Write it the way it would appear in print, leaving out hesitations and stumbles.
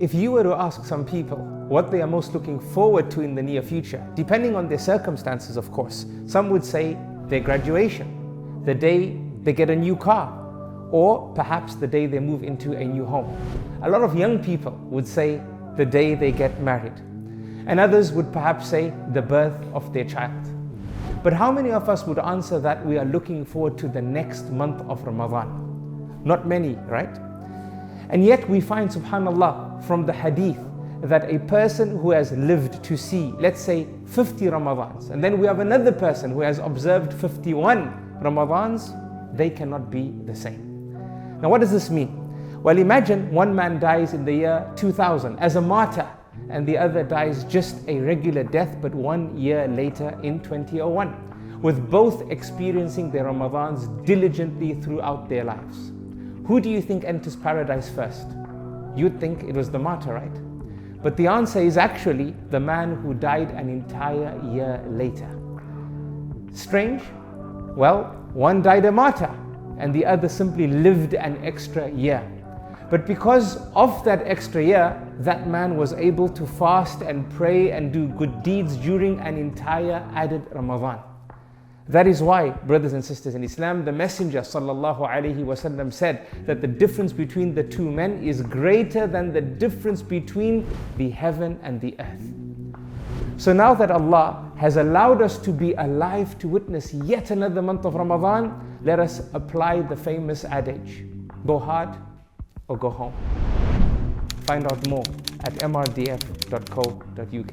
If you were to ask some people what they are most looking forward to in the near future, depending on their circumstances, of course, some would say their graduation, the day they get a new car, or perhaps the day they move into a new home. A lot of young people would say the day they get married, and others would perhaps say the birth of their child. But how many of us would answer that we are looking forward to the next month of Ramadan? Not many, right? And yet we find, subhanallah, from the hadith that a person who has lived to see, let's say 50 Ramadans, and then we have another person who has observed 51 Ramadans, they cannot be the same. Now what does this mean? Well, imagine one man dies in the year 2000 as a martyr, and the other dies just a regular death, but 1 year later in 2001, with both experiencing their Ramadans diligently throughout their lives. Who do you think enters paradise first? You'd think it was the martyr, right? But the answer is actually the man who died an entire year later. Strange? Well, one died a martyr, and the other simply lived an extra year. But because of that extra year, that man was able to fast and pray and do good deeds during an entire added Ramadan. That is why, brothers and sisters in Islam, the Messenger ﷺ said that the difference between the two men is greater than the difference between the heaven and the earth. So now that Allah has allowed us to be alive to witness yet another month of Ramadan, let us apply the famous adage, go hard or go home. Find out more at mrdf.co.uk.